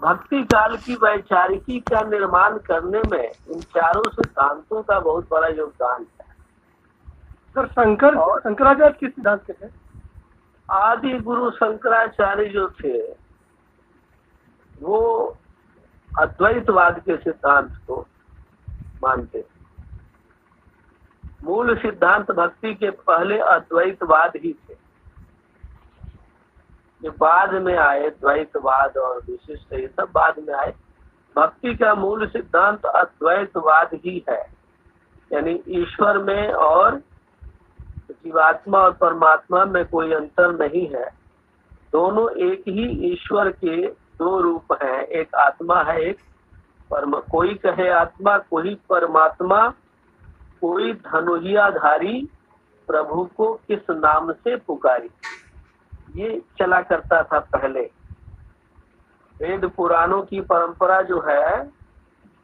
भक्ति काल की वैचारिकी का निर्माण करने में इन चारों सिद्धांतों का बहुत बड़ा योगदान है। सर शंकराचार्य किस सिद्धांत के थे? आदि गुरु शंकराचार्य जो थे वो अद्वैतवाद के सिद्धांत को मानते थे। मूल सिद्धांत भक्ति के पहले अद्वैतवाद ही थे, जो बाद में आए द्वैतवाद और विशिष्ट, ये सब बाद में आए। भक्ति का मूल सिद्धांत अद्वैतवाद ही है, यानी ईश्वर में और जीवात्मा और परमात्मा में कोई अंतर नहीं है। दोनों एक ही ईश्वर के दो रूप हैं, एक आत्मा है, एक कोई कहे आत्मा, कोई परमात्मा, कोई धनुहियाधारी प्रभु को किस नाम से पुकारी, ये चला करता था पहले। वेद पुराणों की परंपरा जो है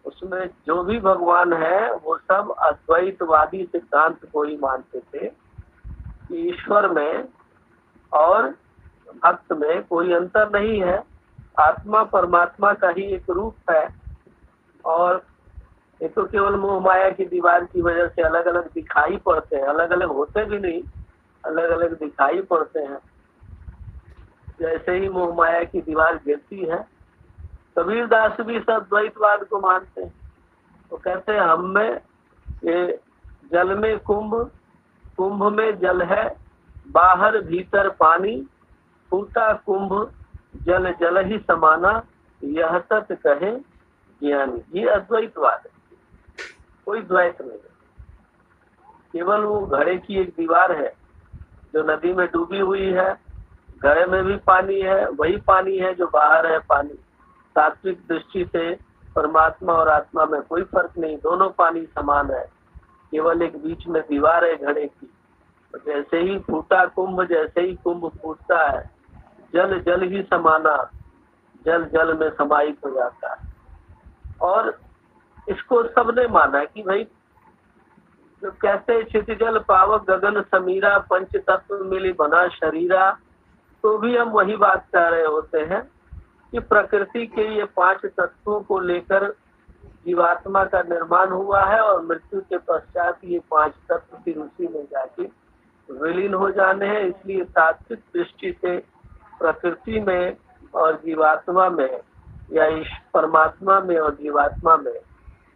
उसमें जो भी भगवान है वो सब अद्वैतवादी सिद्धांत को ही मानते थे कि ईश्वर में और भक्त में कोई अंतर नहीं है, आत्मा परमात्मा का ही एक रूप है। और ये तो केवल मोह माया की दीवार की वजह से अलग अलग दिखाई पड़ते हैं, अलग अलग होते भी नहीं, अलग अलग दिखाई पड़ते हैं। जैसे ही मोह माया की दीवार गिरती है, कबीरदास भी सब द्वैतवाद को मानते हैं। तो कहते हैं हम में ये जल में कुंभ, कुंभ में जल है, बाहर भीतर पानी, फूटा कुंभ जल जल ही समाना, यह तत् कहे ज्ञानी। ये अद्वैतवाद है, कोई द्वैत नहीं है। केवल वो घड़े की एक दीवार है जो नदी में डूबी हुई है, घड़े में भी पानी है, वही पानी है जो बाहर है पानी। तात्विक दृष्टि से परमात्मा और आत्मा में कोई फर्क नहीं, दोनों पानी समान है, केवल एक बीच में दीवार है घड़े की। जैसे ही फूटा कुंभ, जैसे ही कुंभ फूटता है, जल जल ही समाना, जल जल में समाहित हो जाता है। और इसको सबने माना कि भाई जो कहते क्षितिजल पावक गगन समीरा, पंच तत्व मिली बना शरीरा, तो भी हम वही बात कह रहे होते हैं कि प्रकृति के ये पांच तत्वों को लेकर जीवात्मा का निर्माण हुआ है और मृत्यु के पश्चात ये पांच तत्व फिर उसी में जाके विलीन हो जाने हैं। इसलिए तात्विक दृष्टि से प्रकृति में और जीवात्मा में या इस परमात्मा में और जीवात्मा में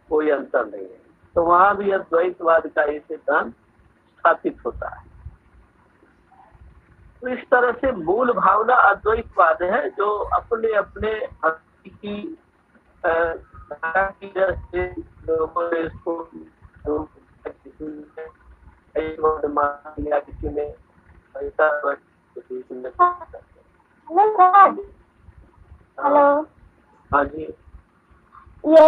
कोई अंतर नहीं है। तो वहां भी अद्वैतवाद का ये सिद्धांत स्थापित होता है। तो इस तरह से मूल भावना अद्वैतवाद है, जो अपने अपने भक्ति की लोगों ने इसको किसी ने हेलो। हाँ जी। ये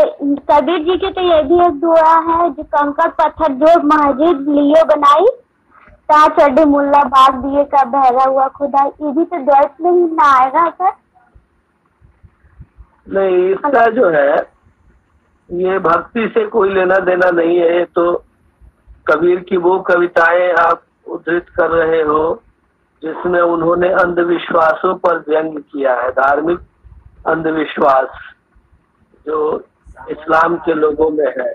कबीर जी की तो ये भी एक दुआ है, जो कंकड़ पत्थर जो मस्जिद लिए बनाई, ता चढ़े मुल्ला बाग दिए का बहरा हुआ खुदा, ये भी तो द्वैत में ही ना आएगा सर? नहीं, इसका जो है ये भक्ति से कोई लेना देना नहीं है। तो कबीर की वो कविताएं आप उद्धृत कर रहे हो जिसमें उन्होंने अंधविश्वासों पर व्यंग किया है, धार्मिक अंधविश्वास जो इस्लाम के लोगों में है।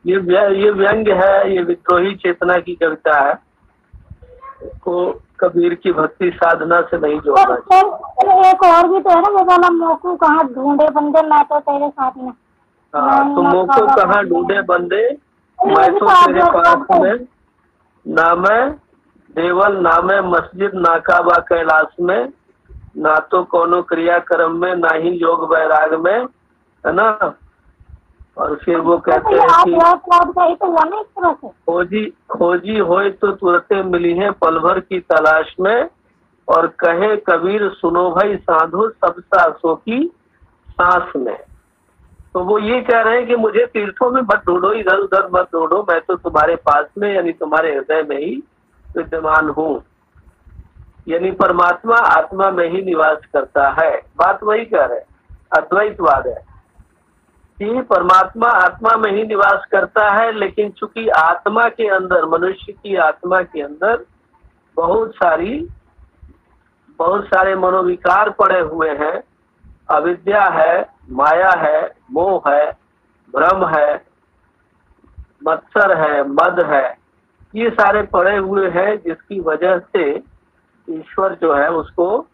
ये व्यंग है, ये विद्रोही चेतना की कविता है। इसको कबीर की भक्ति साधना से नहीं जोड़ना चाहिए। एक और भी तो है ना, वो वाला मोकू कहाँ ढूंढे बंदे मैं तो तेरे साथ में। हाँ, तो मोको कहाँ ढूंढे बंदे मैं तो तेरे पास में, ना मैं देवल ना मैं मस्जिद ना काबा कैलाश में, ना तो कोनो क्रियाक्रम में ना ही योग वैराग में, है ना। और फिर वो कहते हैं कि खोजी होए तो तुरंते मिली है पल भर की तलाश में, और कहे कबीर सुनो भाई साधु सब सांसों की सांस में। तो वो ये कह रहे हैं कि मुझे तीर्थों में मत ढूंढो, इधर उधर मत ढूंढो, मैं तो तुम्हारे पास में यानी तुम्हारे हृदय में ही विद्यमान हूँ। यानी परमात्मा आत्मा में ही निवास करता है। बात वही कह रहे, अद्वैतवाद है कि परमात्मा आत्मा में ही निवास करता है, लेकिन चूंकि आत्मा के अंदर, मनुष्य की आत्मा के अंदर बहुत सारी बहुत सारे मनोविकार पड़े हुए हैं, अविद्या है, माया है, मोह है, भ्रम है, मत्सर है, मद है, ये सारे पड़े हुए हैं, जिसकी वजह से ईश्वर जो है उसको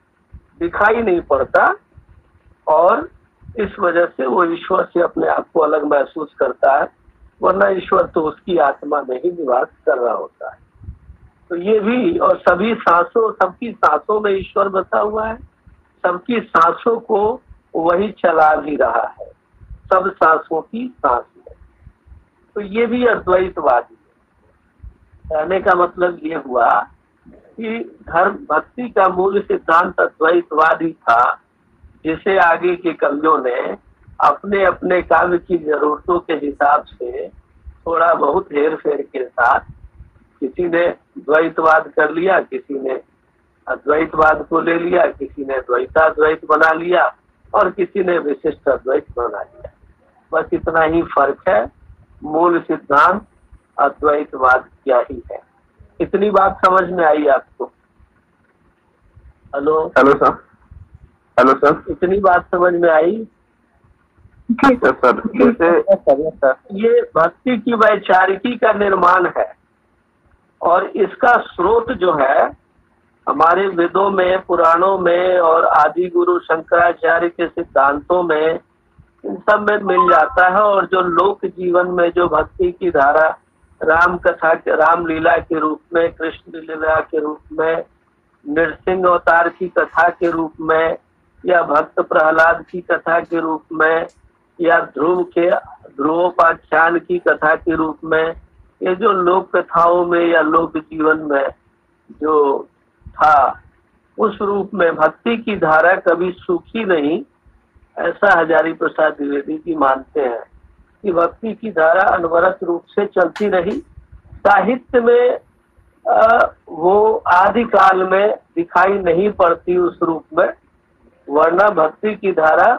दिखाई नहीं पड़ता और इस वजह से वो ईश्वर से अपने आप को अलग महसूस करता है, वरना ईश्वर तो उसकी आत्मा में ही निवास कर रहा होता है। तो ये भी, और सभी सांसों, सबकी सांसों में ईश्वर बसा हुआ है, सबकी सांसों को वही चला भी रहा है, सब सांसों की सांस में। तो ये भी अद्वैतवादी है। कहने का मतलब ये हुआ कि धर्म भक्ति का मूल सिद्धांत अद्वैतवाद ही था, जिसे आगे के कवियों ने अपने अपने काव्य की जरूरतों के हिसाब से थोड़ा बहुत हेर फेर के साथ, किसी ने द्वैतवाद कर लिया, किसी ने अद्वैतवाद को ले लिया, किसी ने द्वैताद्वैत बना लिया और किसी ने विशिष्ट अद्वैत बना लिया। बस इतना ही फर्क है, मूल सिद्धांत अद्वैतवाद क्या ही है। इतनी बात समझ में आई आपको? Hello sir. हेलो सर, इतनी बात समझ में आई? ठीक है सर। जैसे ये भक्ति की वैचारिकी का निर्माण है और इसका स्रोत जो है हमारे वेदों में, पुराणों में और आदि गुरु शंकराचार्य के सिद्धांतों में, इन सब में मिल जाता है। और जो लोक जीवन में जो भक्ति की धारा राम कथा, रामलीला के रूप में, कृष्ण लीला के रूप में, नृसिंह अवतार की कथा के रूप में, या भक्त प्रहलाद की कथा के रूप में, या ध्रुवोपाख्यान की कथा के रूप में, ये जो लोक कथाओं में या लोक जीवन में जो था, उस रूप में भक्ति की धारा कभी सूखी नहीं, ऐसा हजारी प्रसाद द्विवेदी जी मानते हैं कि भक्ति की धारा अनवरत रूप से चलती रही। साहित्य में वो आदि काल में दिखाई नहीं पड़ती उस रूप में, वरना भक्ति की धारा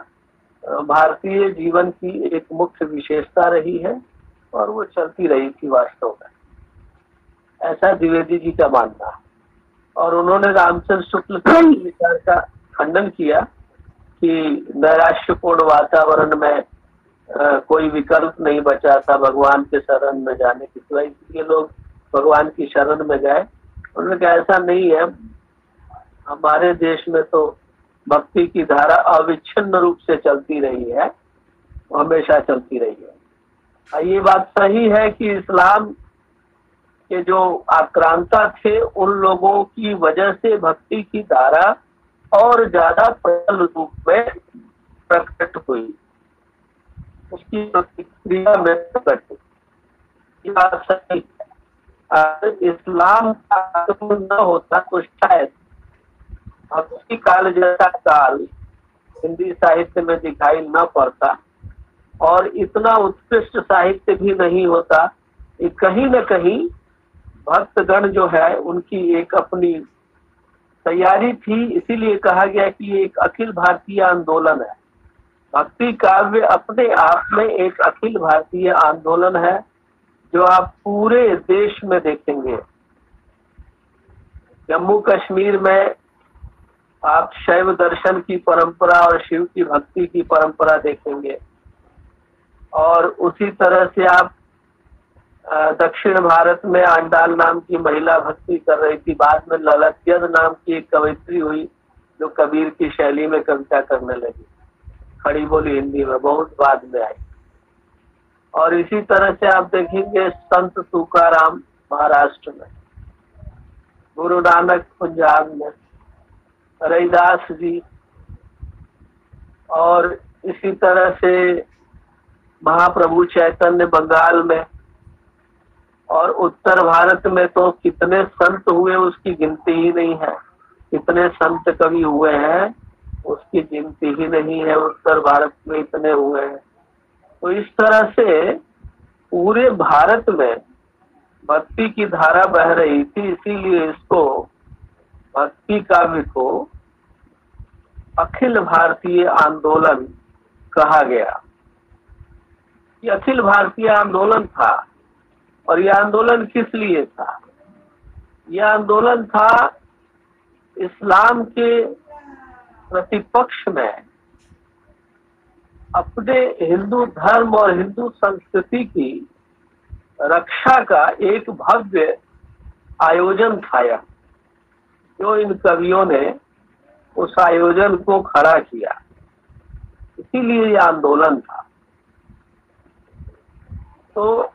भारतीय जीवन की एक मुख्य विशेषता रही है और वो चलती रही थी वास्तव में, ऐसा द्विवेदी जी का मानना है। और उन्होंने रामचंद्र शुक्ल के विचार का खंडन किया कि नैराश्यपूर्ण वातावरण में कोई विकल्प नहीं बचा था भगवान के शरण में जाने की, तो इसलिए लोग भगवान की शरण में गए। उन्होंने कहा ऐसा नहीं है, हमारे देश में तो भक्ति की धारा अविच्छिन्न रूप से चलती रही है, हमेशा चलती रही है। ये बात सही है कि इस्लाम के जो आक्रांता थे, उन लोगों की वजह से भक्ति की धारा और ज्यादा प्रबल रूप में प्रकट हुई, उसकी प्रतिक्रिया में प्रकट हुई। ये बात सही है। अगर इस्लाम का आगमन न होता तो शायद भक्ति काल जैसा काल हिंदी साहित्य में दिखाई न पड़ता और इतना उत्कृष्ट साहित्य भी नहीं होता। ये कहीं न कहीं भक्तगण जो है उनकी एक अपनी तैयारी थी, इसीलिए कहा गया कि ये एक अखिल भारतीय आंदोलन है। भक्ति काव्य अपने आप में एक अखिल भारतीय आंदोलन है जो आप पूरे देश में देखेंगे। जम्मू कश्मीर में आप शैव दर्शन की परंपरा और शिव की भक्ति की परंपरा देखेंगे, और उसी तरह से आप दक्षिण भारत में आंडाल नाम की महिला भक्ति कर रही थी, बाद में ललत्यद नाम की एक कवयित्री हुई जो कबीर की शैली में कविता करने लगी, खड़ी बोली हिंदी में, बहुत बाद में आई। और इसी तरह से आप देखेंगे संत तुकाराम महाराष्ट्र में, गुरु नानक पंजाब में, रैदास जी, और इसी तरह से महाप्रभु चैतन्य बंगाल में, और उत्तर भारत में तो कितने संत हुए उसकी गिनती ही नहीं है, कितने संत कवि हुए हैं उसकी गिनती ही नहीं है, उत्तर भारत में इतने हुए हैं। तो इस तरह से पूरे भारत में भक्ति की धारा बह रही थी, इसीलिए इसको भक्ति काव्य को अखिल भारतीय आंदोलन कहा गया। ये अखिल भारतीय आंदोलन था, और यह आंदोलन किस लिए था? यह आंदोलन था इस्लाम के प्रतिपक्ष में अपने हिंदू धर्म और हिंदू संस्कृति की रक्षा का एक भव्य आयोजन था यह, जो इन कवियों ने उस आयोजन को खड़ा किया, इसीलिए यह आंदोलन था। तो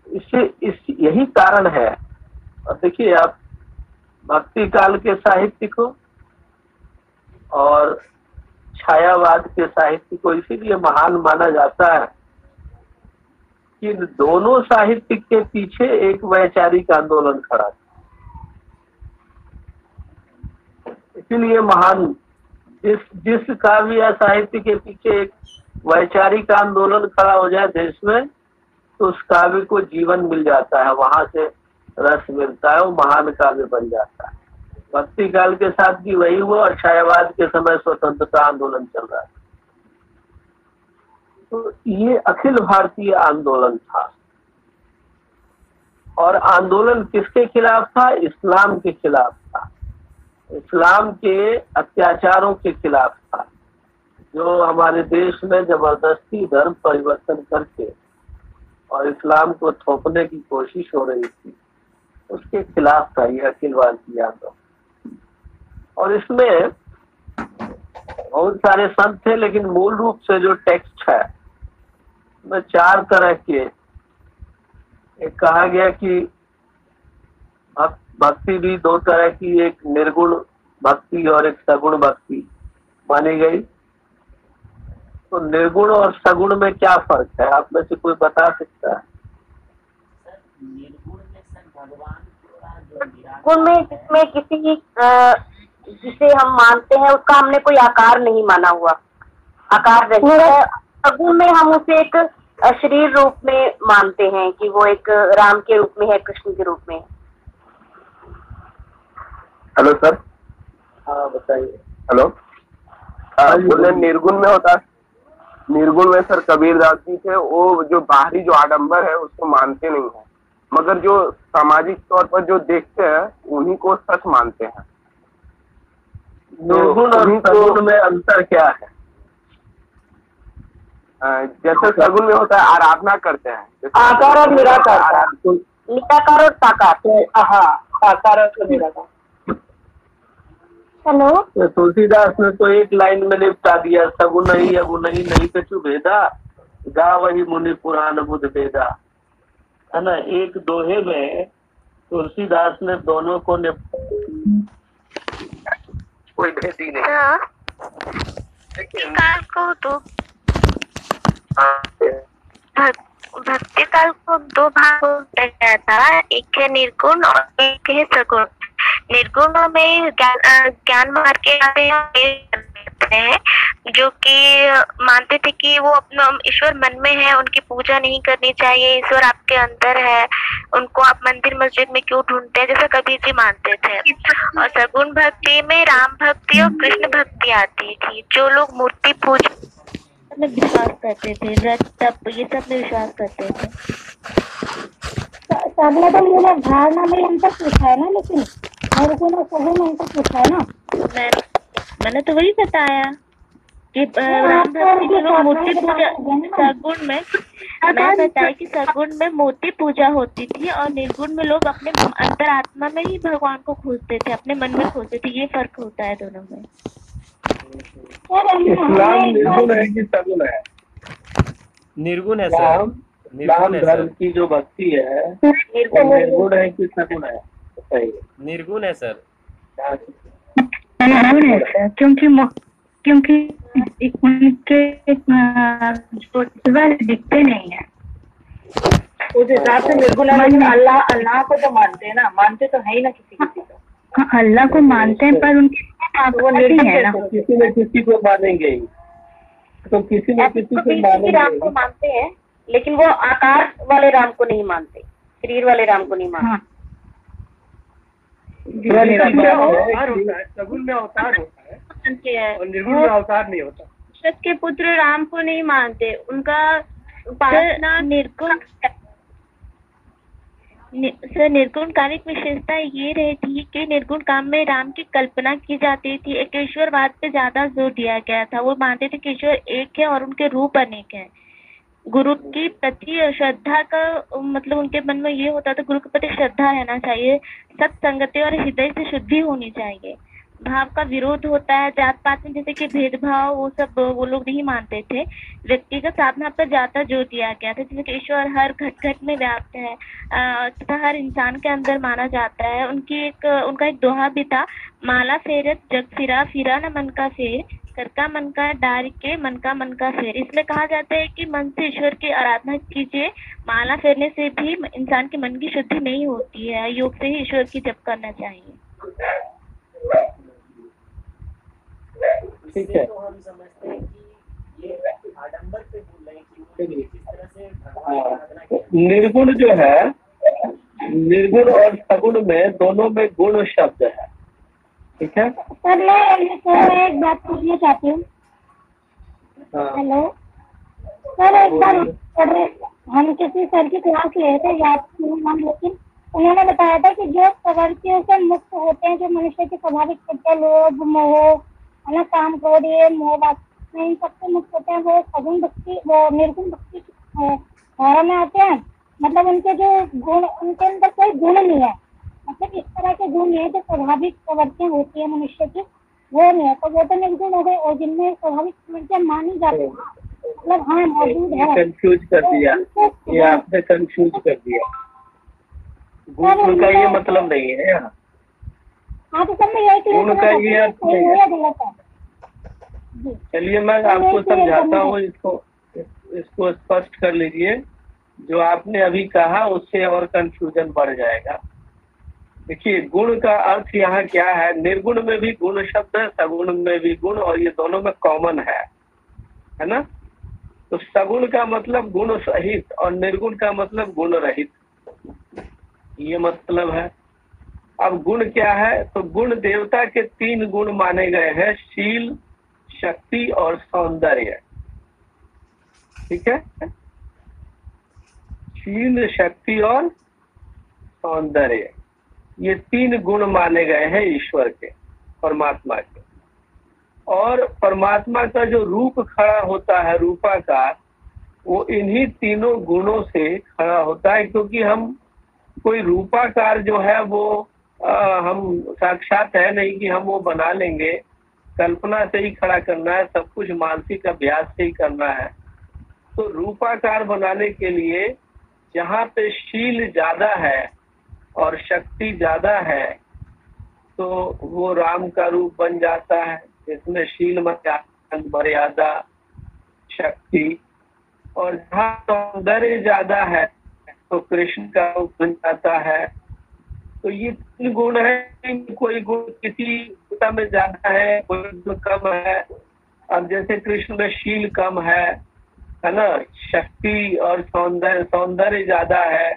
यही कारण है। और देखिए आप भक्ति काल के साहित्य को और छायावाद के साहित्य को इसीलिए महान माना जाता है कि दोनों साहित्य के पीछे एक वैचारिक आंदोलन खड़ा था। इसीलिए महान जिस काव्य या साहित्य के पीछे एक वैचारिक आंदोलन खड़ा हो जाए देश में, तो उस काव्य को जीवन मिल जाता है, वहां से रस मिलता है, वो महान काव्य बन जाता है। भक्ति काल के साथ भी वही हुआ और छायावाद के समय स्वतंत्रता आंदोलन चल रहा था। तो ये अखिल भारतीय आंदोलन था। और आंदोलन किसके खिलाफ था? इस्लाम के खिलाफ था, इस्लाम के अत्याचारों के खिलाफ था, जो हमारे देश में जबरदस्ती धर्म परिवर्तन करके और इस्लाम को थोपने की कोशिश हो रही थी, उसके खिलाफ था ये अखिल भारतीय आंदोलन। और इसमें बहुत सारे संत थे, लेकिन मूल रूप से जो टेक्स्ट है में 4 तरह के, एक कहा गया कि भक्ति भी 2 तरह की, एक निर्गुण भक्ति और एक सगुण भक्ति मानी गई। तो निर्गुण और सगुण में क्या फर्क है, आप में से कोई बता सकता है? गुण में जिसमें किसी जिसे हम मानते हैं उसका हमने कोई आकार नहीं माना हुआ, आकार रहित है। सगुण में हम उसे एक शरीर रूप में मानते हैं कि वो एक राम के रूप में है, कृष्ण के रूप में। Hello sir. हाँ बताइए। हेलो। बोले निर्गुण में होता, निर्गुण में सर कबीरदास जी थे, वो जो बाहरी जो आडंबर है उसको मानते नहीं है, मगर जो सामाजिक तौर पर जो देखते हैं उन्हीं को सच मानते हैं। निर्गुण और सगुण में अंतर क्या है? जैसे सगुण में होता है आराधना करते हैं, आकार और निराकार, निराकार और साकार। हाँ, साकार और निराकार। हेलो, तो तुलसीदास ने तो एक लाइन में निपटा दिया, सगुण नहीं अगुण नहीं कछु भेदा, गा वही मुनि पुराण बुध भेदा, है ना। एक दोहे में तुलसीदास ने दोनों को कोई भेद ही नहीं। को तो भक्ति काल को 2 भाग में गया था, एक है निर्गुण और एक है सगुण। निर्गुण में ज्ञान मार्ग के हैं, जो कि मानते थे कि वो अपना ईश्वर मन में है, उनकी पूजा नहीं करनी चाहिए, ईश्वर आपके अंदर है, उनको आप मंदिर मस्जिद में क्यों ढूंढते हैं, जैसा कबीर जी मानते थे। और सगुण भक्ति में राम भक्ति और कृष्ण भक्ति आती थी। जो लोग मूर्ति पूजा में विश्वास करते थे, व्रत तप ये सब में विश्वास करते थे। धारणा में अंतर पूछा है ना, लेकिन निर्गुण और सगुण में अंतर पूछा है ना। मैंने तो वही बताया कि राम भक्ति जो लोग मूर्ति पूजा, सगुण में मैं बताया कि सगुण में मूर्ति पूजा होती थी और निर्गुण में लोग अपने अंतर आत्मा में ही भगवान को खोजते थे, अपने मन में खोजते थे। ये फर्क होता है दोनों में। इस्लाम निर्गुण है कि सगुण है? निर्गुण है सर। इस्लाम धर्म की जो भक्ति है निर्गुण है कि सगुण है? बताइए। निर्गुण है सर। निर्गुण है सर, क्योंकि उनके जो दिखते नहीं है, उस हिसाब से निर्गुण है। लेकिन अल्लाह को तो मानते हैं ना, मानते तो है ही ना किसी को। हाँ, अल्लाह को मानते हैं, पर उनके वो निर्गुण है ना। किसी न किसी को मानेंगे ही, तो किसी न किसी को मानेंगे। राम को मानते हैं, लेकिन वो आकार वाले राम को नहीं मानते, शरीर वाले राम को नहीं मानते। हाँ। सगुन में अवतार होता है और निर्गुण में अवतार नहीं होता। सत के पुत्र राम को नहीं मानते, उनका उपासना निर्गुण सर निर्गुण कालिक विशेषता ये रहती कि निर्गुण काम में राम की कल्पना की जाती थी। एक ईश्वरवाद पे ज्यादा जोर दिया गया था। वो मानते थे कि ईश्वर एक है और उनके रूप अनेक हैं। गुरु की प्रति श्रद्धा का मतलब उनके मन में ये होता था, गुरु के प्रति श्रद्धा रहना चाहिए, सत्संगति और हृदय से शुद्धि होनी चाहिए। भाव का विरोध होता है। जात पात में जैसे कि भेदभाव वो सब वो लोग नहीं मानते थे। व्यक्तिगत साधना पर ज्यादा जोर दिया गया था, जैसे कि ईश्वर हर घट घट में व्याप्त है तथा हर इंसान के अंदर माना जाता है। उनका एक दोहा भी था, माला फेरत जग फिरा, फिरा न मन का फेर, कर का मन का डार के मन का फेर। इसमें कहा जाता है कि मन से ईश्वर की आराधना कीजिए। माला फेरने से भी इंसान के मन की शुद्धि नहीं होती है। योग से ही ईश्वर की जप करना चाहिए। ठीक है। तो हम समझते हैं कि ये आडंबर पे बोल रहे हैं कि वो किस तरह से भगवान की आराधना की। निर्गुण जो है, निर्गुण और सगुण में दोनों में गुण शब्द है। ठीक है। सर मैं एक बात पूछना चाहती हूँ। हेलो सर, एक बार हम किसी सर की क्लास ले रहे थे, याद नहीं हम, लेकिन उन्होंने बताया था कि जो प्रवृत्तियों से मुक्त होते हैं, जो मनुष्य की स्वाभाविक प्रत्यय, लोभ मोह है ना, काम क्रोध, ये मोह वासना, इन सबसे मुक्त होते हैं, वो सगुण भक्ति, वो निर्गुण भक्ति धारा में आते हैं। मतलब उनके जो गुण, उनके अंदर कोई गुण नहीं है, मतलब इस तरह के गुण नहीं है जो स्वाभाविक प्रवृत्तियां होती है मनुष्य की, वो नहीं है, तो वो तो निर्गुण हो गए। और जिनमें स्वाभाविक प्रवृत्तियां मानी जाती है, मतलब हाँ मौजूद है। कंफ्यूज कर दिया, ये आपने कंफ्यूज कर दिया। गुण का ये मतलब नहीं है यहाँ। हाँ तो सर मैं यही गुण का ये अर्थ नहीं है। चलिए मैं आपको समझाता हूँ, इसको स्पष्ट कर लीजिए। जो आपने अभी कहा उससे और कंफ्यूजन बढ़ जाएगा। देखिए गुण का अर्थ यहाँ क्या है। निर्गुण में भी गुण शब्द है, सगुण में भी गुण, और ये दोनों में कॉमन है ना। तो सगुण का मतलब गुण सहित और निर्गुण का मतलब गुण रहित, ये मतलब है। अब गुण क्या है, तो गुण देवता के 3 गुण माने गए हैं, शील, शक्ति और सौंदर्य। ठीक है, शील, शक्ति और सौंदर्य, ये 3 गुण माने गए हैं ईश्वर के, परमात्मा के। और परमात्मा का जो रूप खड़ा होता है, रूपाकार, वो इन्हीं तीनों गुणों से खड़ा होता है। क्योंकि हम कोई रूपाकार जो है वो हम साक्षात है नहीं कि हम वो बना लेंगे, कल्पना से ही खड़ा करना है, सब कुछ मानसिक अभ्यास से ही करना है। तो रूपाकार बनाने के लिए जहाँ पे शील ज्यादा है और शक्ति ज्यादा है, तो वो राम का रूप बन जाता है, जिसमें शील मर्यादा, शक्ति, और जहाँ सौंदर्य ज्यादा है तो कृष्ण का रूप बन जाता है। तो ये 3 गुण है। कोई गुण किसी में ज्यादा है, कोई गुण कम है। अब जैसे कृष्ण में शील कम है ना, शक्ति और सौंदर्य ज्यादा है,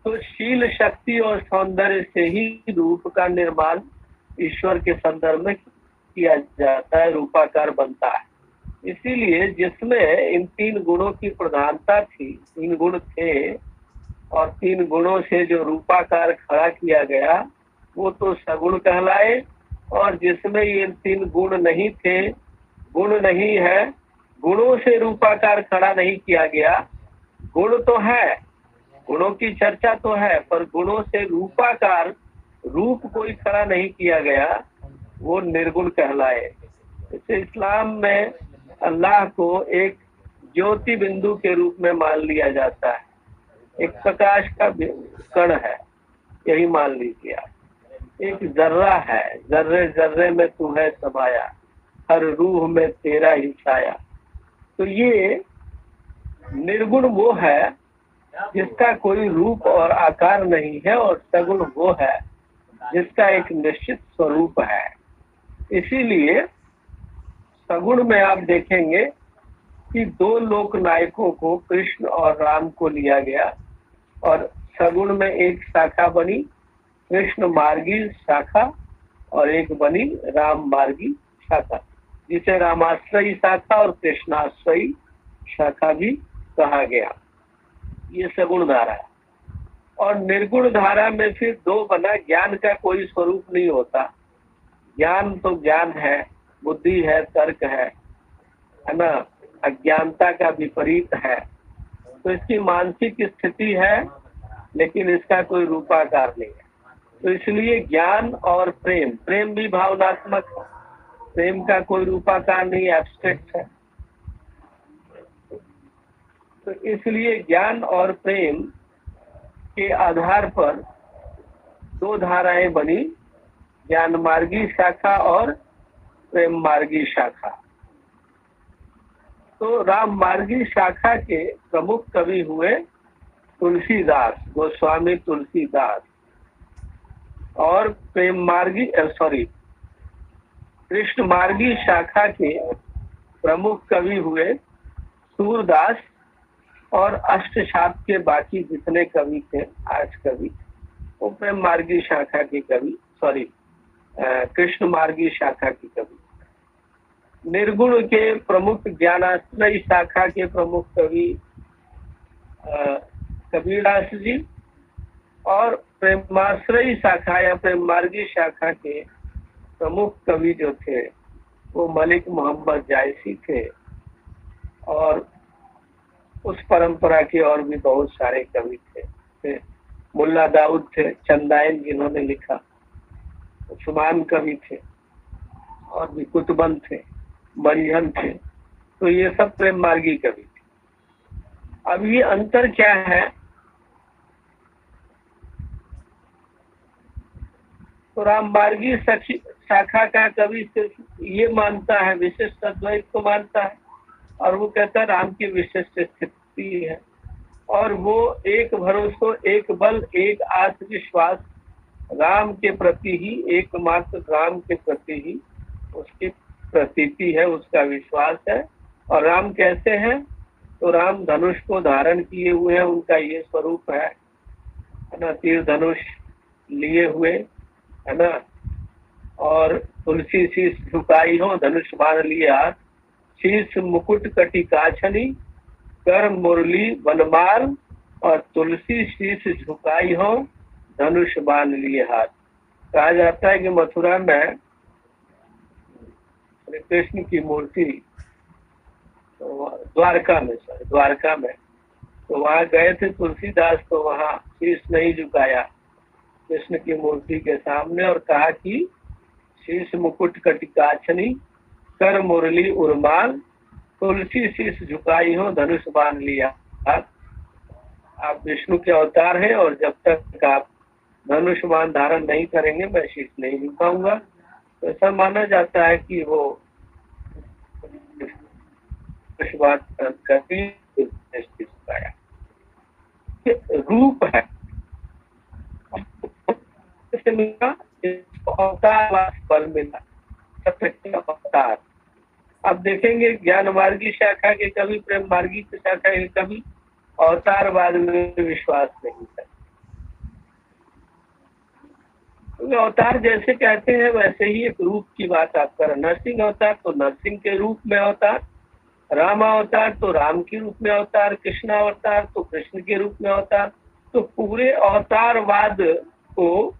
तो शील, शक्ति और सौंदर्य से ही रूप का निर्माण ईश्वर के संदर्भ में किया जाता है, रूपाकार बनता है। इसीलिए जिसमें इन 3 गुणों की प्रधानता थी, 3 गुण थे, और 3 गुणों से जो रूपाकार खड़ा किया गया वो तो सगुण कहलाए। और जिसमें ये 3 गुण नहीं थे, गुण नहीं है, गुणों से रूपाकार खड़ा नहीं किया गया। गुण तो है, गुणों की चर्चा तो है, पर गुणों से रूपाकार रूप कोई खड़ा नहीं किया गया, वो निर्गुण कहलाए। जैसे इस्लाम में अल्लाह को एक ज्योति बिंदु के रूप में मान लिया जाता है, एक प्रकाश का कण है, यही मान लीजिए। एक जर्रा है, जर्रे जर्रे में तू है समाया, हर रूह में तेरा ही छाया। तो ये निर्गुण वो है जिसका कोई रूप और आकार नहीं है, और सगुण वो है जिसका एक निश्चित स्वरूप है। इसीलिए सगुण में आप देखेंगे कि 2 लोक नायकों को, कृष्ण और राम को लिया गया, और सगुण में एक शाखा बनी कृष्ण मार्गी शाखा, और एक बनी राम मार्गी शाखा, जिसे रामाश्रयी शाखा और कृष्णाश्रयी शाखा भी कहा गया। ये सगुण धारा है। और निर्गुण धारा में फिर दो बना, ज्ञान का कोई स्वरूप नहीं होता। ज्ञान तो ज्ञान है, बुद्धि है, तर्क है ना, अज्ञानता का विपरीत है। तो इसकी मानसिक स्थिति है, लेकिन इसका कोई रूपाकार नहीं है। तो इसलिए ज्ञान और प्रेम, प्रेम भी भावनात्मक है, प्रेम का कोई रूपाकार नहीं, एब्स्ट्रैक्ट है। तो इसलिए ज्ञान और प्रेम के आधार पर दो धाराएं बनी, ज्ञान मार्गी शाखा और प्रेम मार्गी शाखा। तो राम मार्गी शाखा के प्रमुख कवि हुए तुलसीदास, गोस्वामी तुलसीदास, और प्रेम मार्गी कृष्ण मार्गी शाखा के प्रमुख कवि हुए सूरदास, और अष्टशाप के बाकी जितने कवि थे आज कवि, वो प्रेम मार्गी शाखा के कवि, कृष्ण मार्गी शाखा के कवि। निर्गुण के प्रमुख ज्ञानाश्रयी शाखा के प्रमुख कवि कबीरदास जी, और प्रेमाश्रयी शाखा या प्रेम मार्गी शाखा के प्रमुख कवि जो थे वो मलिक मोहम्मद जायसी थे। और उस परंपरा के और भी बहुत सारे कवि थे। मुल्ला दाऊद थे, चंदाइन जिन्होंने लिखा, उस्मान कवि थे, और भी कुतुबन थे, मंजन थे। तो ये सब प्रेम मार्गी कवि थे। अब ये अंतर क्या है? तो राम मार्गी शाखा का कवि सिर्फ ये मानता है, विशिष्ट अद्वैत को मानता है, और वो कहता है राम की विशिष्ट स्थिति है, और वो एक भरोसा, एक बल, एक आत्मविश्वास राम के प्रति ही, एकमात्र राम के प्रति ही उसकी प्रतीति है, उसका विश्वास है। और राम कैसे हैं? तो राम धनुष को धारण किए हुए हैं, उनका ये स्वरूप है ना, तीर धनुष लिए हुए है ना, और तुलसी शीश झुकाई हो, धनुष बाण लिए हाथ, शीश मुकुट कटिकाछनी, कर मुरली वनमाल, और तुलसी शीश झुकाई हो, धनुष बाण लिए हाथ। कहा जाता है कि मथुरा में श्री कृष्ण की मूर्ति, तो द्वारका में तो वहाँ गए थे तुलसीदास, तो वहाँ शीश नहीं झुकाया कृष्ण की मूर्ति के सामने, और कहा कि शीश मुकुट कटिकाछनी, कर मुरली उर्माल, तुलसी शीश झुकाई हो, धनुष बाण लिया। आप विष्णु के अवतार हैं, और जब तक आप धनुष बाण धारण नहीं करेंगे मैं शीश नहीं झुकाऊंगा। तो ऐसा माना जाता है कि वो रूप है, अवतार बल मिला, अवतार। अब देखेंगे ज्ञान मार्गी शाखा के कवि, प्रेम मार्गी शाखा के कवि अवतारवाद में विश्वास नहीं है। तो अवतार जैसे कहते हैं वैसे ही एक रूप की बात आप कर, नरसिंह अवतार तो नरसिंह के रूप में अवतार, राम अवतार तो राम के रूप में अवतार, कृष्ण अवतार तो कृष्ण के रूप में अवतार। तो पूरे अवतारवाद को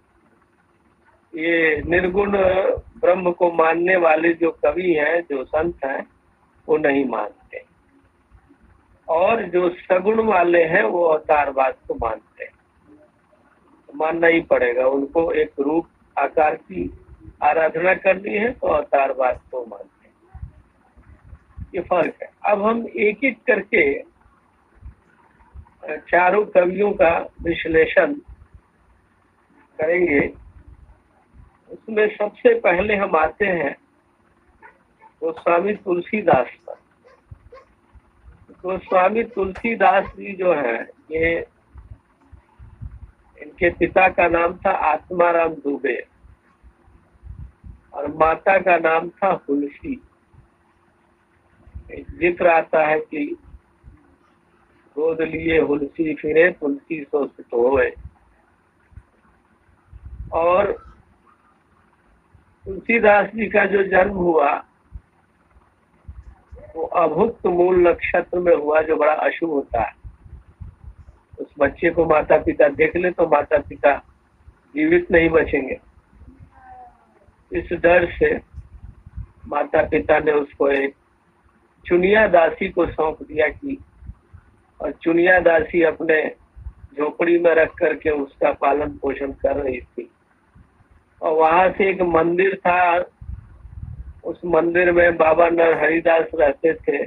ये निर्गुण ब्रह्म को मानने वाले जो कवि हैं, जो संत हैं, वो नहीं मानते, और जो सगुण वाले हैं वो अवतारवाद को मानते हैं। तो मानना ही पड़ेगा उनको, एक रूप आकार की आराधना करनी है तो अवतारवाद को मानते हैं। ये फर्क है। अब हम एक एक करके चारों कवियों का विश्लेषण करेंगे। उसमें सबसे पहले हम आते हैं गोस्वामी तुलसीदास पर। गोस्वामी तुलसीदास जी जो है, ये इनके पिता का नाम था आत्माराम दुबे और माता का नाम था तुलसी। जिक्र आता है कि गोद लिए हुलसी फिरे, तुलसी सो सुत होए। और तुलसीदास जी का जो जन्म हुआ वो अभुक्त मूल नक्षत्र में हुआ, जो बड़ा अशुभ होता है। उस बच्चे को माता पिता देख ले तो माता पिता जीवित नहीं बचेंगे। इस डर से माता पिता ने उसको एक चुनिया दासी को सौंप दिया कि, और चुनिया दासी अपने झोपड़ी में रख करके उसका पालन पोषण कर रही थी। और वहां से एक मंदिर था, उस मंदिर में बाबा नरहरिदास रहते थे।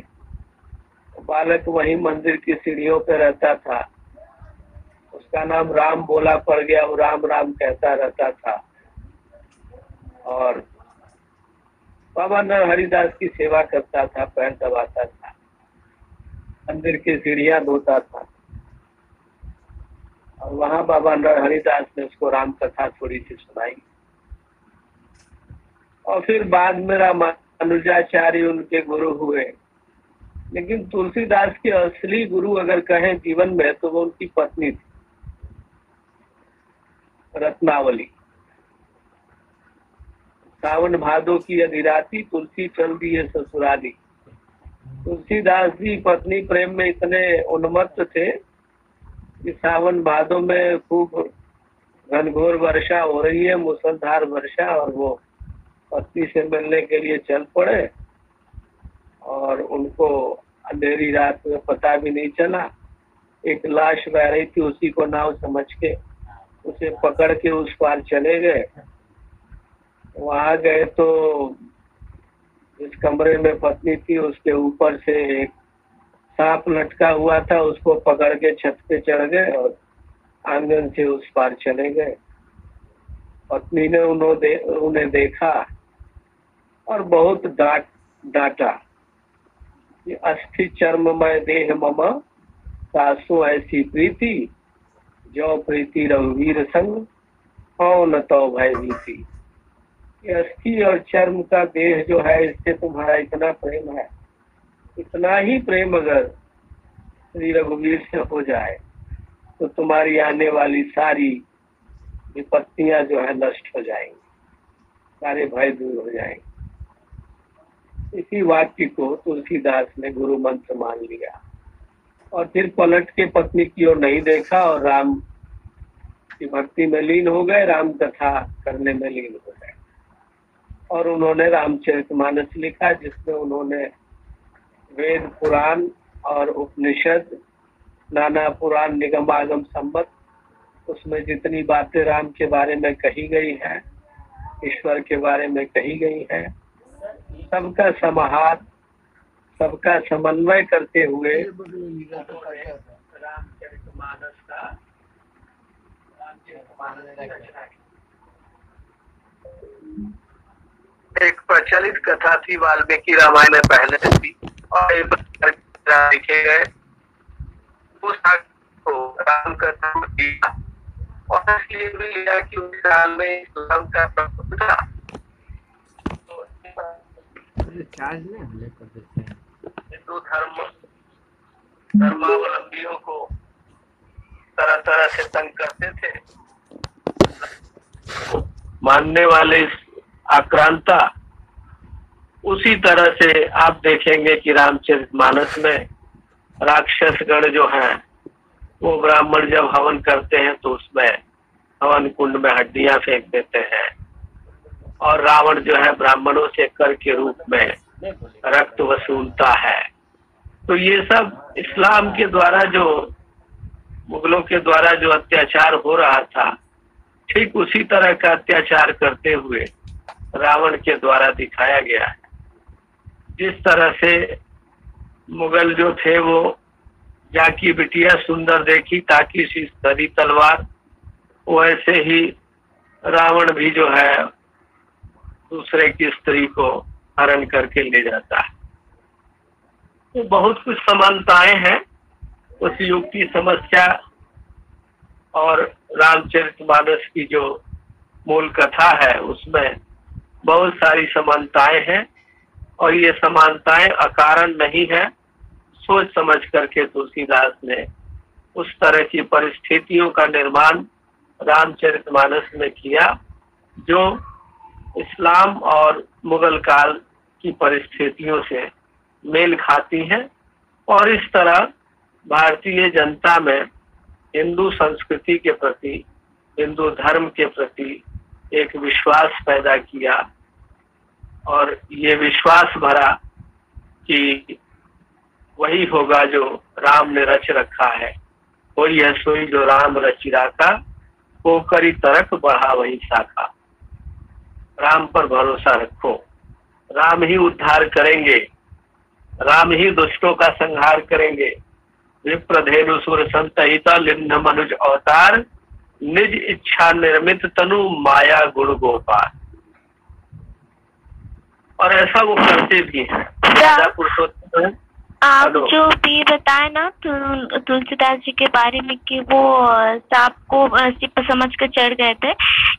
बालक वहीं मंदिर की सीढ़ियों पे रहता था। उसका नाम राम बोला पड़ गया, वो राम राम कहता रहता था और बाबा नरहरिदास की सेवा करता था, पैर दबाता था, मंदिर की सीढ़ियां धोता था। और वहां बाबा नरहरिदास ने उसको राम कथा थोड़ी सी सुनाई। और फिर बाद में रामानुजाचार्य उनके गुरु हुए। लेकिन तुलसीदास के असली गुरु अगर कहें जीवन में तो वो उनकी पत्नी थी, रत्नावली। सावन भादो की अधिराती तुलसी चल दिए ससुराली। तुलसीदास जी पत्नी प्रेम में इतने उन्मत्त थे कि सावन भादो में खूब घनघोर वर्षा हो रही है, मूसलधार वर्षा, और वो पत्नी से मिलने के लिए चल पड़े। और उनको अंधेरी रात में पता भी नहीं चला। एक लाश बह रही थी, उसी को नाव समझ के उसे पकड़ के उस पार चले गए। वहां गए तो जिस कमरे में पत्नी थी उसके ऊपर से एक सांप लटका हुआ था, उसको पकड़ के छत पे चढ़ गए और आंगन से उस पार चले गए। पत्नी ने उन्हें देखा और बहुत डांटा कि अस्थि चर्ममय देह मम सासु ऐसी प्रीति, जो प्रीति रघुवीर संग हो न तो भय भीति। ये अस्थि और चर्म का देह जो है, इससे तुम्हारा इतना प्रेम है, इतना ही प्रेम अगर श्री रघुवीर से हो जाए तो तुम्हारी आने वाली सारी विपत्तियां जो है नष्ट हो जाएंगी, सारे भय दूर हो जाएंगे। इसी वाक्य को तुलसीदास ने गुरु मंत्र मान लिया और फिर पलट के पत्नी की ओर नहीं देखा और राम की भक्ति में लीन हो गए, राम कथा करने में लीन हो गए। और उन्होंने रामचरितमानस लिखा, जिसमें उन्होंने वेद पुराण और उपनिषद, नाना पुराण निगमागम संबत, उसमें जितनी बातें राम के बारे में कही गई है, ईश्वर के बारे में कही गई है, सबका समाहार, सबका समन्वय करते हुए रामचरितमानस का एक प्रचलित कथा थी, वाल्मीकि रामायण में पहले थी और लिखे गए उस को राम कथा किया। और इसलिए भी लिया कि उस काल में इस्लाम का प्रभुत्व था। हिंदू धर्मावलंबियों को तरह तरह से तंग करते थे, मानने वाले आक्रांता। उसी तरह से आप देखेंगे कि रामचरितमानस में राक्षसगण जो हैं वो ब्राह्मण जब हवन करते हैं तो उसमें हवन कुंड में हड्डियां फेंक देते हैं और रावण जो है ब्राह्मणों से कर के रूप में रक्त वसूलता है। तो ये सब इस्लाम के द्वारा, जो मुगलों के द्वारा जो अत्याचार हो रहा था, ठीक उसी तरह का अत्याचार करते हुए रावण के द्वारा दिखाया गया है। जिस तरह से मुगल जो थे वो जाकी बिटिया सुंदर देखी ताकि सी धरी तलवार, वैसे ही रावण भी जो है दूसरे की स्त्री को हरण करके ले जाता है। तो बहुत कुछ समानताएं हैं उस युग की समस्या और रामचरितमानस की जो मूल कथा है उसमें बहुत सारी समानताएं हैं। और ये समानताएं अकारण नहीं है, सोच समझ करके तुलसीदास ने उस तरह की परिस्थितियों का निर्माण रामचरितमानस में किया जो इस्लाम और मुगल काल की परिस्थितियों से मेल खाती हैं। और इस तरह भारतीय जनता में हिंदू संस्कृति के प्रति, हिंदू धर्म के प्रति एक विश्वास पैदा किया और ये विश्वास भरा कि वही होगा जो राम ने रच रखा है। कोई है सोई जो राम रचि राखा, को करी तरक बढ़ा वही शाखा। राम पर भरोसा रखो, राम ही उद्धार करेंगे, राम ही दुष्टों का संहार करेंगे। विप्रधेनु सुर संतहिता लिम्न मनुज अवतार, निज इच्छा निर्मित तनु माया गुण गोपाल। और ऐसा वो करते भी हैं। पुरुषोत्तम है। आप जो भी बताए ना तुलसीदास जी के बारे में कि वो सांप को सिप समझ कर चढ़ गए थे,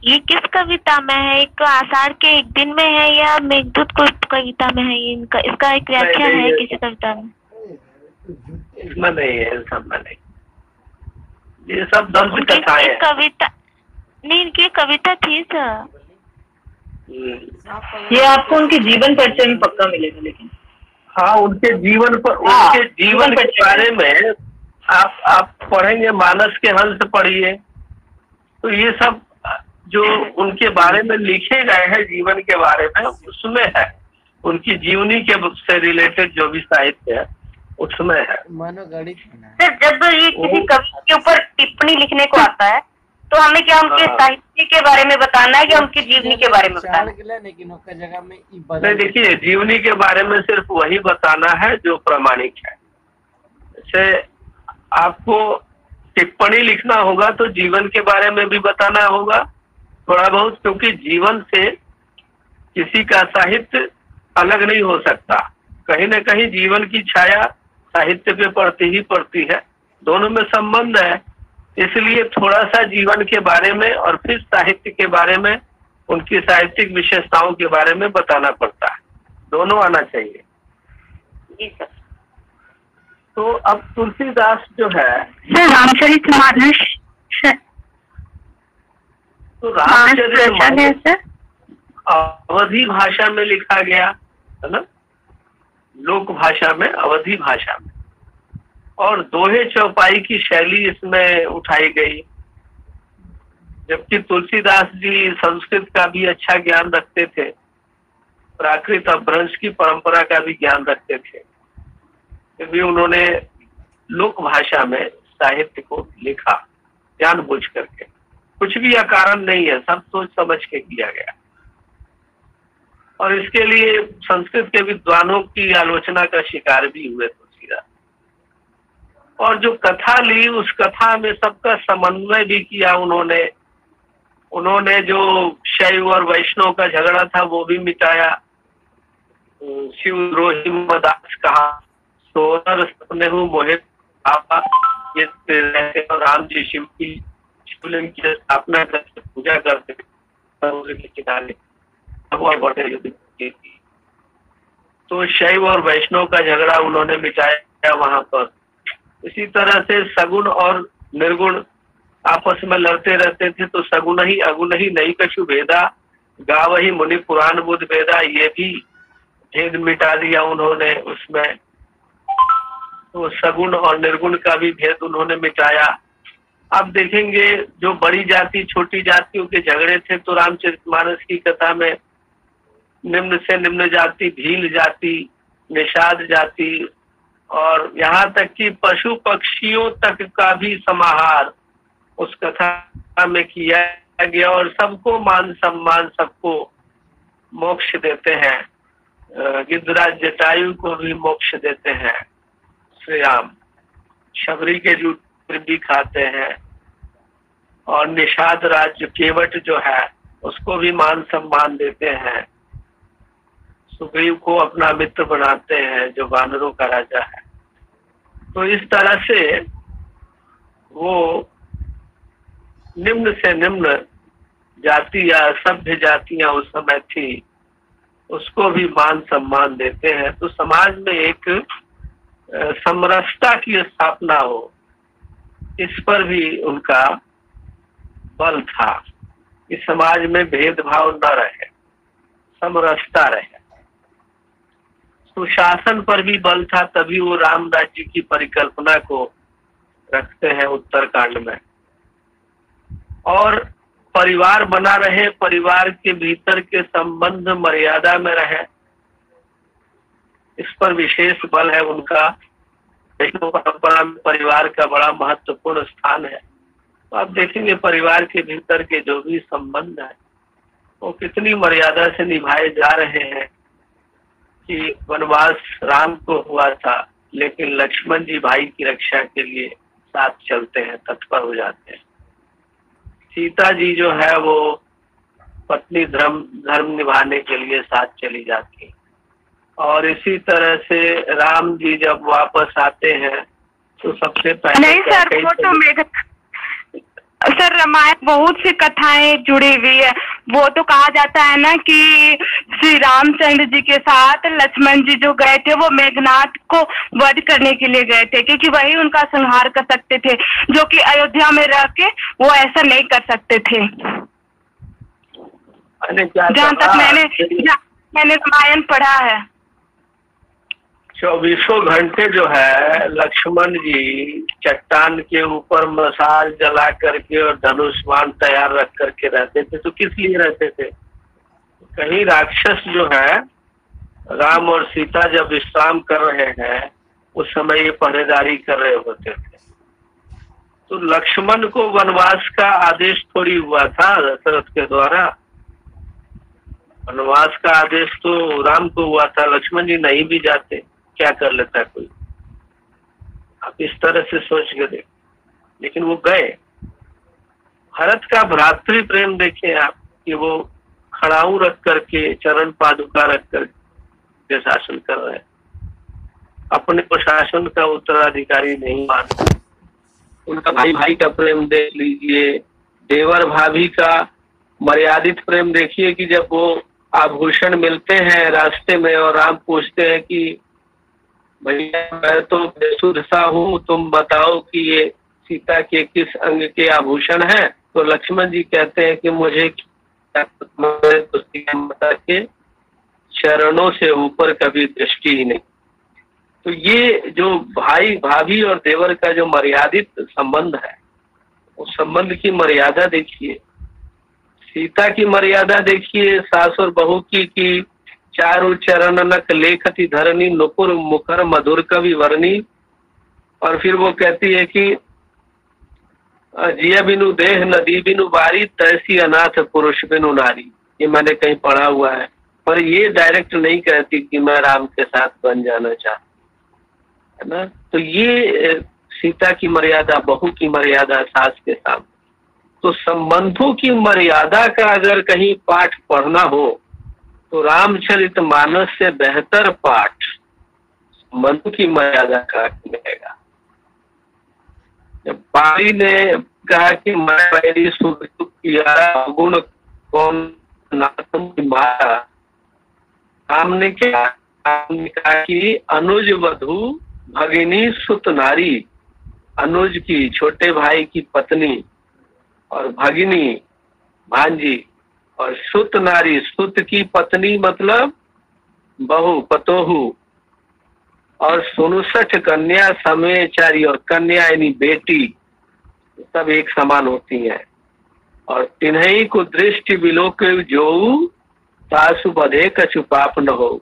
ये किस कविता में है? एक आषाढ़ के एक दिन में है या मेघदूत को कविता में है? इनका इसका एक व्याख्या है किसी कविता में? इसमें नहीं है, सब में नहीं। ये सब दंत कथाएं हैं। कविता नहीं, इनकी कविता थी सर। ये आपको उनके जीवन परिचय में पक्का मिलेगा। लेकिन हाँ, उनके जीवन पर, उनके जीवन के बारे में आप पढ़ेंगे, मानस के हंस पढ़िए, तो ये सब जो उनके बारे में लिखे गए हैं जीवन के बारे में, उसमें है उनकी जीवनी के से रिलेटेड जो भी साहित्य है उसमें है। सर, जब ये किसी कवि के ऊपर टिप्पणी लिखने को आता है तो हमें क्या उनके साहित्य के बारे में बताना है या उनकी जीवनी के बारे में बताना है? नहीं, देखिए, जीवनी के बारे में सिर्फ वही बताना है जो प्रामाणिक है। जैसे आपको टिप्पणी लिखना होगा तो जीवन के बारे में भी बताना होगा थोड़ा बहुत, क्योंकि जीवन से किसी का साहित्य अलग नहीं हो सकता। कहीं न कहीं जीवन की छाया साहित्य पे पड़ती ही पड़ती है, दोनों में संबंध है। इसलिए थोड़ा सा जीवन के बारे में और फिर साहित्य के बारे में, उनकी साहित्यिक विशेषताओं के बारे में बताना पड़ता है, दोनों आना चाहिए। जी सर। तो अब तुलसीदास जो है रामचरितमानस, तो रामचरितमानस अवधी भाषा में लिखा गया है ना, लोक भाषा में, अवधी भाषा में, और दोहे चौपाई की शैली इसमें उठाई गई। जबकि तुलसीदास जी संस्कृत का भी अच्छा ज्ञान रखते थे, प्राकृत अपभ्रंश की परंपरा का भी ज्ञान रखते थे, फिर भी उन्होंने लोक भाषा में साहित्य को लिखा जानबूझ करके। कुछ भी अकारण नहीं है, सब सोच समझ के किया गया। और इसके लिए संस्कृत के विद्वानों की आलोचना का शिकार भी हुए तुलसीदास। और जो कथा ली, उस कथा में सबका समन्वय भी किया उन्होंने जो शैव और वैष्णव का झगड़ा था वो भी मिटाया। शिवद्रोही मदास कहा, सोनर सपने मोहित आपा, ये राम जी शिव की शिवलिंग की स्थापना करके पूजा करते समुद्र के किनारे। तो शैव और वैष्णव का झगड़ा उन्होंने मिटाया वहां पर। इसी तरह से सगुण और निर्गुण आपस में लड़ते रहते थे, तो सगुण ही अगुण ही नहीं कछु भेदा, गाव ही मुनि पुराण बुध भेदा, ये भी भेद मिटा दिया उन्होंने उसमें। तो सगुण और निर्गुण का भी भेद उन्होंने मिटाया। अब देखेंगे जो बड़ी जाति छोटी जातियों के झगड़े थे, तो रामचरितमानस की कथा में निम्न से निम्न जाति, भील जाति, निषाद जाति, और यहाँ तक कि पशु पक्षियों तक का भी समाहार उस कथा में किया गया। और सबको मान सम्मान, सबको मोक्ष देते हैं। गिद्धराज जटायु को भी मोक्ष देते हैं श्री राम। शबरी के जूठ भी खाते हैं। और निषाद राज्य केवट जो है उसको भी मान सम्मान देते हैं। सुग्रीव को अपना मित्र बनाते हैं जो वानरों का राजा है। तो इस तरह से वो निम्न से निम्न जाति या सभ्य जातियां उस समय थी, उसको भी मान सम्मान देते हैं। तो समाज में एक समरसता की स्थापना हो, इस पर भी उनका बल था कि समाज में भेदभाव न रहे, समरसता रहे। सुशासन पर भी बल था, तभी वो राम राज्य की परिकल्पना को रखते हैं उत्तरकांड में। और परिवार बना रहे, परिवार के भीतर के संबंध मर्यादा में रहे, इस पर विशेष बल है उनका। वैष्णव परंपरा में परिवार का बड़ा महत्वपूर्ण स्थान है। तो आप देखेंगे परिवार के भीतर के जो भी संबंध है वो कितनी मर्यादा से निभाए जा रहे हैं। कि वनवास राम को हुआ था, लेकिन लक्ष्मण जी भाई की रक्षा के लिए साथ चलते हैं, तत्पर हो जाते हैं। सीता जी जो है वो पत्नी धर्म निभाने के लिए साथ चली जाती। और इसी तरह से राम जी जब वापस आते हैं तो सबसे पहले नहीं सर, वो तो सर रामायण बहुत सी कथाएं जुड़ी हुई है। वो तो कहा जाता है ना कि श्री रामचंद्र जी के साथ लक्ष्मण जी जो गए थे वो मेघनाथ को वध करने के लिए गए थे, क्योंकि वही उनका संहार कर सकते थे, जो कि अयोध्या में रह के वो ऐसा नहीं कर सकते थे। जहाँ तक मैंने रामायण पढ़ा है। 24 घंटे जो है लक्ष्मण जी चट्टान के ऊपर मसाल जला करके और धनुष्मान तैयार रख करके रहते थे। तो किस लिए रहते थे? कहीं राक्षस जो है, राम और सीता जब विश्राम कर रहे हैं उस समय ये पहरेदारी कर रहे होते थे। तो लक्ष्मण को वनवास का आदेश थोड़ी हुआ था दशरथ के द्वारा। वनवास का आदेश तो राम को हुआ था, लक्ष्मण जी नहीं भी जाते क्या कर लेता है कोई। आप इस तरह से सोच के देख, लेकिन वो गए। भरत का भ्रातृ प्रेम देखें आप, कि वो खड़ाऊ रख करके चरण पादुका रख करके शासन कर रहे हैं, अपने प्रशासन का उत्तराधिकारी नहीं मानते। उनका भाई भाई का प्रेम देख लीजिए, देवर भाभी का मर्यादित प्रेम देखिए कि जब वो आभूषण मिलते हैं रास्ते में और राम पूछते हैं कि भैया मैं तो बेसुध सा हूँ, तुम बताओ कि ये सीता के किस अंग के आभूषण हैं। तो लक्ष्मण जी कहते हैं कि मुझे माता के चरणों से ऊपर कभी दृष्टि ही नहीं। तो ये जो भाई भाभी और देवर का जो मर्यादित संबंध है, उस संबंध की मर्यादा देखिए। सीता की मर्यादा देखिए, सास और बहू की चारु चरण नक लेखती धरनी नुपुर मुखर मधुर कवि वर्णी। और फिर वो कहती है कि जिया बिनु देह नदी बिनु बारी तैसी अनाथ पुरुष बिनु नारी। ये मैंने कहीं पढ़ा हुआ है, पर ये डायरेक्ट नहीं कहती कि मैं राम के साथ बन जाना चाहती, है ना। तो ये सीता की मर्यादा, बहू की मर्यादा सास के सामने। तो संबंधों की मर्यादा का अगर कहीं पाठ पढ़ना हो तो रामचरितमानस से बेहतर पाठ संबंधों की मर्यादा का मिलेगा। जब बारी ने कहा कि मैं मेरी गुण कौन नातम की मारा, राम ने क्या कहा कि अनुज वधु भगिनी सुत नारी। अनुज की छोटे भाई की पत्नी और भगिनी भांजी, और सुत नारी, सुत की पत्नी मतलब बहू पतोहू, और सुनुसठ कन्या समयचारी, और कन्या यानी बेटी, सब एक समान होती हैं। और तिन्हई को दृष्टि विलोक जो सासु बधे कछु पाप न हो।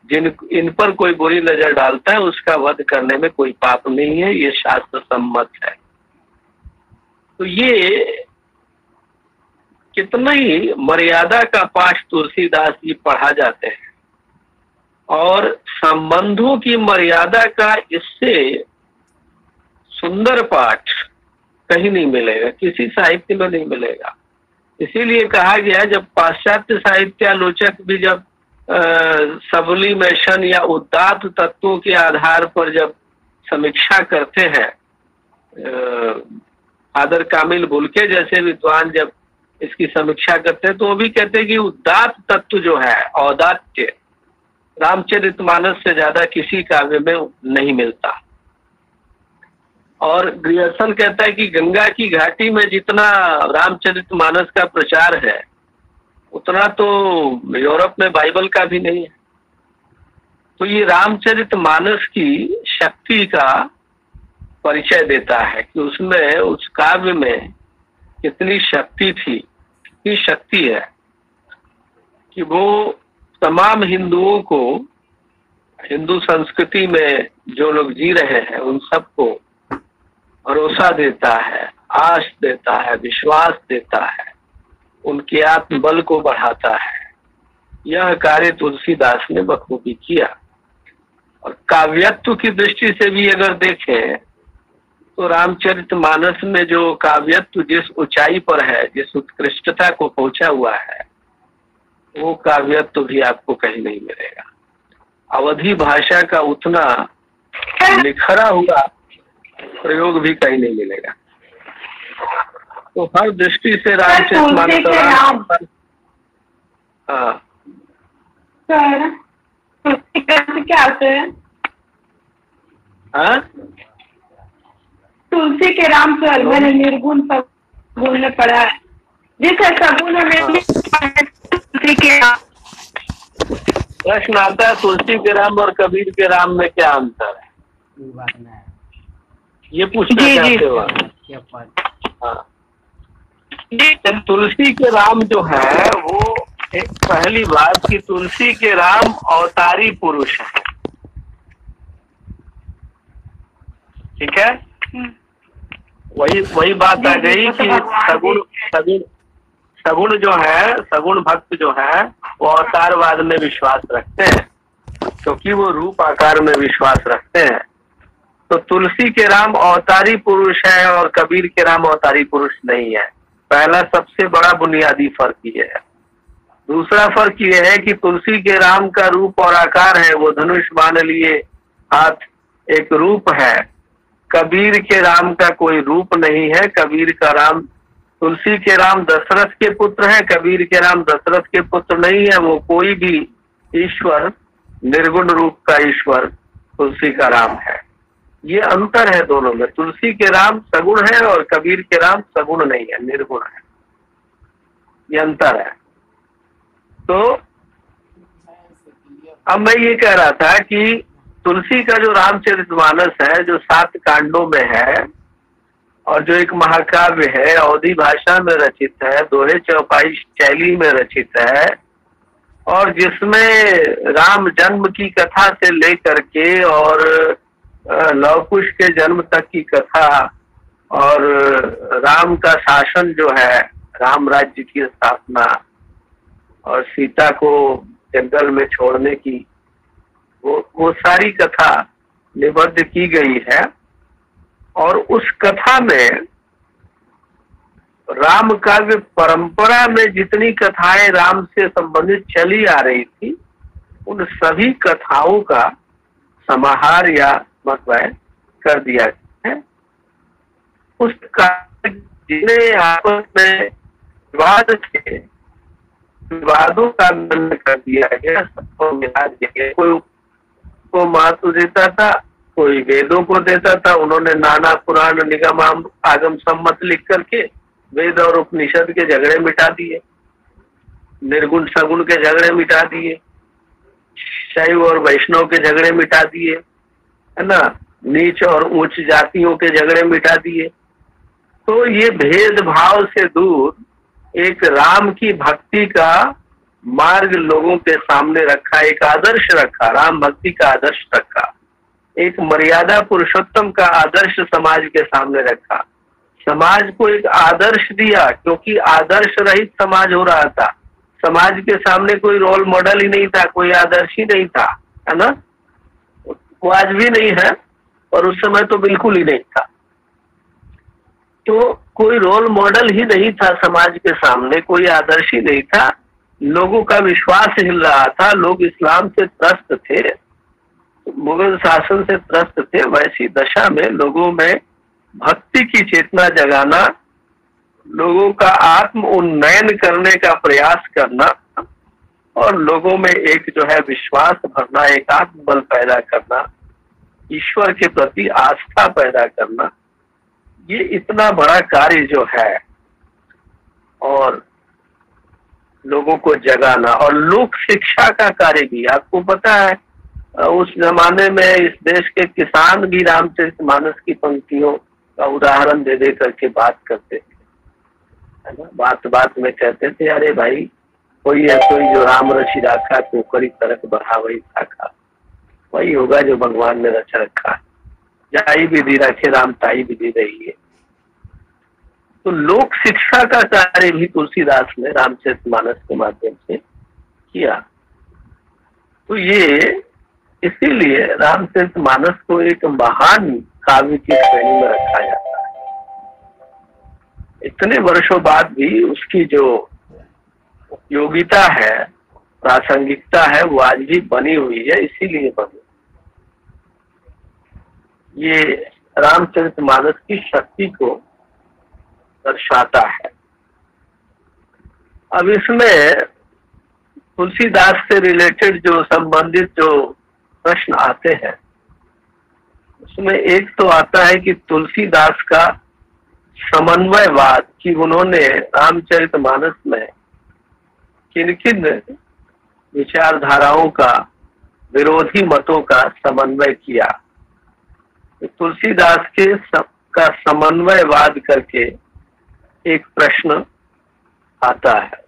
इन पर कोई बुरी नजर डालता है उसका वध करने में कोई पाप नहीं है, ये शास्त्र सम्मत है। तो ये कितना ही मर्यादा का पाठ तुलसीदास जी पढ़ा जाते हैं। और संबंधों की मर्यादा का इससे सुंदर पाठ कहीं नहीं मिलेगा, किसी साहित्य में नहीं मिलेगा। इसीलिए कहा गया, जब पाश्चात्य साहित्यालोचक भी जब सबलिमेशन या उदात्त तत्वों के आधार पर जब समीक्षा करते हैं, फादर कामिल बुल्के जैसे विद्वान जब इसकी समीक्षा करते हैं तो वो भी कहते हैं कि उदात्त तत्व जो है, औदात्य, रामचरितमानस से ज्यादा किसी काव्य में नहीं मिलता। और ग्रियर्सन कहता है कि गंगा की घाटी में जितना रामचरितमानस का प्रचार है उतना तो यूरोप में बाइबल का भी नहीं है। तो ये रामचरितमानस की शक्ति का परिचय देता है कि उसमें, उस काव्य में कितनी शक्ति थी, कितनी शक्ति है कि वो तमाम हिंदुओं को, हिंदू संस्कृति में जो लोग जी रहे हैं उन सबको भरोसा देता है, आश देता है, विश्वास देता है, उनके आत्मबल को बढ़ाता है। यह कार्य तुलसीदास ने बखूबी किया। और काव्यत्व की दृष्टि से भी अगर देखें तो रामचरितमानस में जो काव्यत्व जिस ऊंचाई पर है, जिस उत्कृष्टता को पहुंचा हुआ है, वो काव्यत्व भी आपको कहीं नहीं मिलेगा। अवधी भाषा का उतना निखरा हुआ प्रयोग भी कहीं नहीं मिलेगा। तो हर दृष्टि से रामचरितमानस, हाँ क्या होते हैं? हाँ, तुलसी के राम से मैंने निर्गुण सगुण में पढ़ा है। जिस सगुण में तुलसी के राम। प्रश्न आता है तुलसी के राम और कबीर के राम में क्या अंतर है, ये पूछना चाहते हो? हाँ, तुलसी के राम जो है वो एक पहली बात कि तुलसी के राम अवतारी पुरुष है, ठीक है। वही बात आ गई कि सगुण जो है, सगुण भक्त जो है वो अवतारवाद में विश्वास रखते हैं, क्योंकि वो रूप आकार में विश्वास रखते हैं। तो तुलसी के राम अवतारी पुरुष है और कबीर के राम अवतारी पुरुष नहीं है। पहला सबसे बड़ा बुनियादी फर्क ये है। दूसरा फर्क ये है कि तुलसी के राम का रूप और आकार है, वो धनुष बाण लिए हाथ एक रूप है। कबीर के राम का कोई रूप नहीं है। कबीर का राम, तुलसी के राम दशरथ के पुत्र है, कबीर के राम दशरथ के पुत्र नहीं है। वो कोई भी ईश्वर, निर्गुण रूप का ईश्वर तुलसी का राम है। ये अंतर है दोनों में। तुलसी के राम सगुण है और कबीर के राम सगुण नहीं है, निर्गुण है। ये अंतर है। तो अब मैं ये कह रहा था कि तुलसी का जो रामचरितमानस है, जो 7 कांडों में है और जो एक महाकाव्य है, अवधी भाषा में रचित है, दोहे चौपाई शैली में रचित है, और जिसमें राम जन्म की कथा से लेकर के और लव कुश के जन्म तक की कथा और राम का शासन जो है, राम राज्य की स्थापना और सीता को जंगल में छोड़ने की, वो सारी कथा निबद्ध की गई है। और उस कथा में राम काव्य परंपरा में जितनी कथाएं राम से संबंधित चली आ रही थी, उन सभी कथाओं का समाहार या मतलब कर दिया गया है। उस जिन्हें आपस में विवाद थे, विवादों का निवारण कर दिया गया, सबको मिला दिया गया। कोई को महत्व देता था, कोई वेदों को देता था। उन्होंने नाना पुराण निगम आगम सम्मत लिख करके वेद और उपनिषद के झगड़े मिटा दिए, निर्गुण सगुण के झगड़े मिटा दिए, शैव और वैष्णव के झगड़े मिटा दिए, है ना, नीच और उच्च जातियों के झगड़े मिटा दिए। तो ये भेदभाव से दूर एक राम की भक्ति का मार्ग लोगों के सामने रखा, एक आदर्श रखा, राम भक्ति का आदर्श रखा, एक मर्यादा पुरुषोत्तम का आदर्श समाज के सामने रखा, समाज को एक आदर्श दिया, क्योंकि आदर्श रहित समाज हो रहा था। समाज के सामने कोई रोल मॉडल ही नहीं था, कोई आदर्श ही नहीं था, है ना। वो आज भी नहीं है और उस समय तो बिल्कुल ही नहीं था। तो कोई रोल मॉडल ही नहीं था समाज के सामने, कोई आदर्श ही नहीं था। लोगों का विश्वास हिल रहा था, लोग इस्लाम से त्रस्त थे, मुगल शासन से त्रस्त थे। वैसी दशा में लोगों में भक्ति की चेतना जगाना, लोगों का आत्म उन्नयन करने का प्रयास करना और लोगों में एक जो है विश्वास भरना, एक आत्मबल पैदा करना, ईश्वर के प्रति आस्था पैदा करना, ये इतना बड़ा कार्य जो है, और लोगों को जगाना और लोक शिक्षा का कार्य भी। आपको पता है उस जमाने में इस देश के किसान भी रामचरितमानस की पंक्तियों का उदाहरण दे दे करके बात करते थे, है ना। बात बात में कहते थे, अरे भाई कोई है कोई जो राम रचि राखा पोखरी तरक बढ़ा वही खाखा, वही होगा जो भगवान ने रच रखा, जाई विधि रखे राम ताई विधि रही है। तो लोक शिक्षा का कार्य भी तुलसीदास ने रामचरितमानस के माध्यम से किया। तो ये इसीलिए रामचरितमानस को एक महान काव्य की श्रेणी में रखा जाता है। इतने वर्षों बाद भी उसकी जो उपयोगिता है, प्रासंगिकता है, वो आज भी बनी हुई है, इसीलिए बनी। ये रामचरितमानस की शक्ति को दर्शाता है। अब इसमें तुलसीदास से रिलेटेड जो संबंधित जो प्रश्न आते हैं, उसमें एक तो आता है कि तुलसीदास का समन्वयवाद, कि उन्होंने रामचरितमानस में किन किन विचारधाराओं का, विरोधी मतों का समन्वय किया। तो तुलसीदास के का समन्वयवाद करके एक प्रश्न आता है।